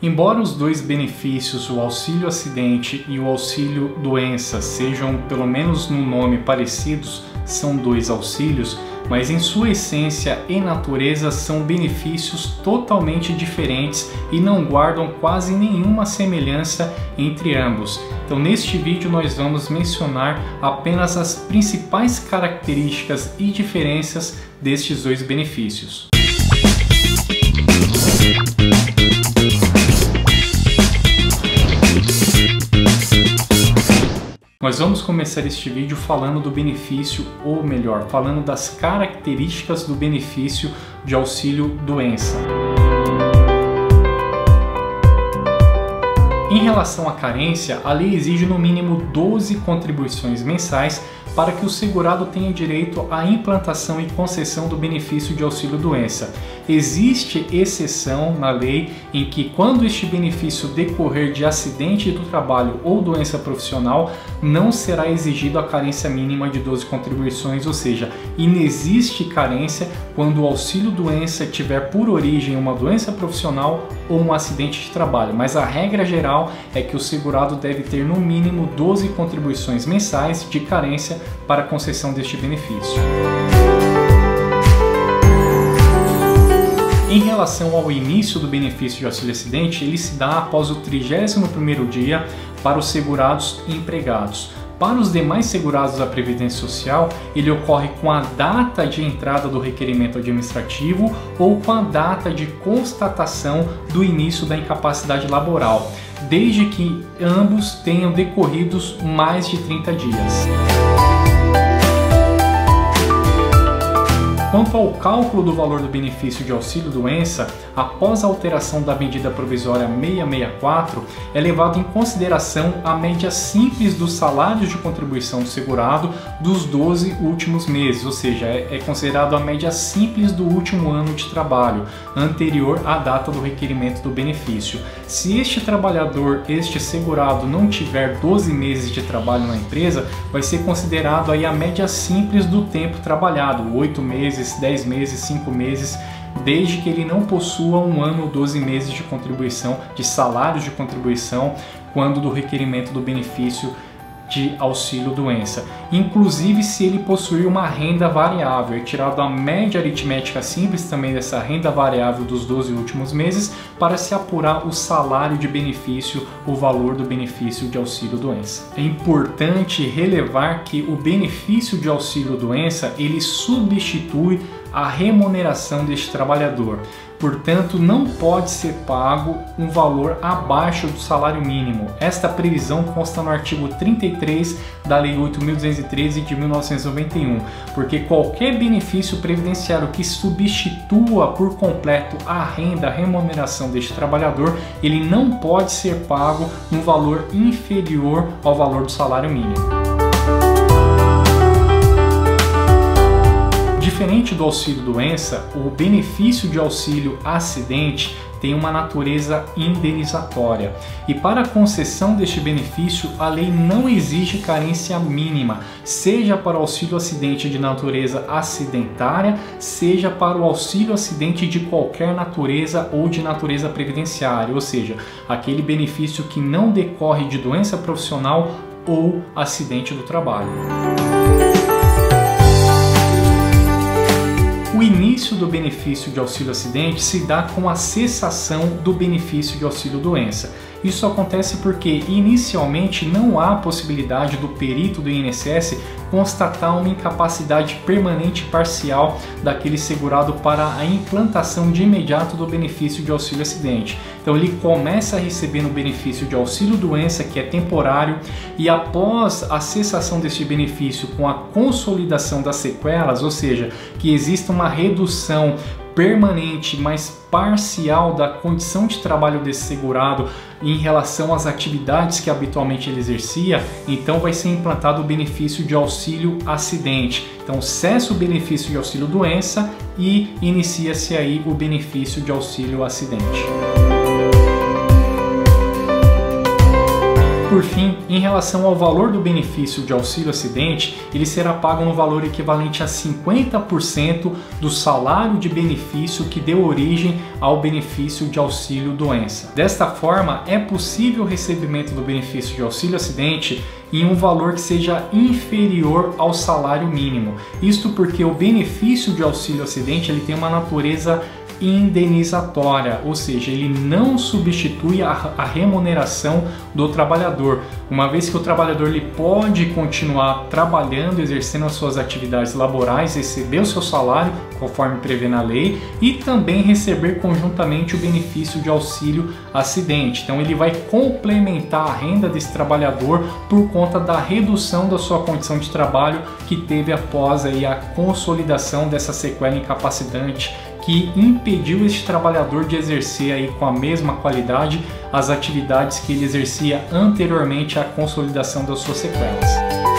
Embora os dois benefícios, o auxílio acidente e o auxílio doença, sejam pelo menos no nome parecidos, são dois auxílios, mas em sua essência e natureza são benefícios totalmente diferentes e não guardam quase nenhuma semelhança entre ambos. Então neste vídeo nós vamos mencionar apenas as principais características e diferenças destes dois benefícios. Nós vamos começar este vídeo falando do benefício, ou melhor, falando das características do benefício de auxílio doença. Em relação à carência, a lei exige no mínimo 12 contribuições mensais para que o segurado tenha direito à implantação e concessão do benefício de auxílio-doença. Existe exceção na lei em que, quando este benefício decorrer de acidente do trabalho ou doença profissional, não será exigido a carência mínima de 12 contribuições, ou seja, inexiste carência quando o auxílio-doença tiver por origem uma doença profissional ou um acidente de trabalho, mas a regra geral é que o segurado deve ter no mínimo 12 contribuições mensais de carência para a concessão deste benefício. Em relação ao início do benefício de auxílio-acidente, ele se dá após o 31º dia para os segurados empregados. Para os demais segurados da Previdência Social, ele ocorre com a data de entrada do requerimento administrativo ou com a data de constatação do início da incapacidade laboral, desde que ambos tenham decorridos mais de 30 dias. Quanto ao cálculo do valor do benefício de auxílio-doença, após a alteração da medida provisória 664, é levado em consideração a média simples dos salários de contribuição do segurado dos 12 últimos meses, ou seja, é considerado a média simples do último ano de trabalho, anterior à data do requerimento do benefício. Se este trabalhador, este segurado, não tiver 12 meses de trabalho na empresa, vai ser considerado aí a média simples do tempo trabalhado, 8 meses, 10 meses, 5 meses, desde que ele não possua um ano ou 12 meses de contribuição, de salários de contribuição, quando do requerimento do benefício de auxílio-doença. Inclusive se ele possuir uma renda variável, é tirado a média aritmética simples também dessa renda variável dos 12 últimos meses para se apurar o salário de benefício, o valor do benefício de auxílio-doença. É importante relevar que o benefício de auxílio-doença ele substitui a remuneração deste trabalhador. Portanto, não pode ser pago um valor abaixo do salário mínimo. Esta previsão consta no artigo 33 da Lei 8.213 de 1991, porque qualquer benefício previdenciário que substitua por completo a renda, a remuneração deste trabalhador, ele não pode ser pago um valor inferior ao valor do salário mínimo. Diferente do auxílio-doença, o benefício de auxílio-acidente tem uma natureza indenizatória. E para a concessão deste benefício, a lei não exige carência mínima, seja para o auxílio-acidente de natureza acidentária, seja para o auxílio-acidente de qualquer natureza ou de natureza previdenciária, ou seja, aquele benefício que não decorre de doença profissional ou acidente do trabalho. O início do benefício de auxílio-acidente se dá com a cessação do benefício de auxílio-doença. Isso acontece porque inicialmente não há possibilidade do perito do INSS constatar uma incapacidade permanente parcial daquele segurado para a implantação de imediato do benefício de auxílio-acidente. Então ele começa a receber no benefício de auxílio-doença, que é temporário, e após a cessação deste benefício com a consolidação das sequelas, ou seja, que exista uma redução permanente, mas parcial da condição de trabalho desse segurado em relação às atividades que habitualmente ele exercia, então vai ser implantado o benefício de auxílio-acidente. Então cessa o benefício de auxílio-doença e inicia-se aí o benefício de auxílio-acidente. por fim, em relação ao valor do benefício de auxílio acidente, ele será pago no valor equivalente a 50% do salário de benefício que deu origem ao benefício de auxílio doença. Desta forma, é possível o recebimento do benefício de auxílio acidente em um valor que seja inferior ao salário mínimo. Isto porque o benefício de auxílio acidente ele tem uma natureza indenizatória, ou seja, ele não substitui a remuneração do trabalhador, uma vez que o trabalhador ele pode continuar trabalhando, exercendo as suas atividades laborais, receber o seu salário conforme prevê na lei e também receber conjuntamente o benefício de auxílio acidente. Então ele vai complementar a renda desse trabalhador por conta da redução da sua condição de trabalho que teve após aí a consolidação dessa sequela incapacitante que impediu este trabalhador de exercer aí com a mesma qualidade as atividades que ele exercia anteriormente à consolidação das suas sequelas.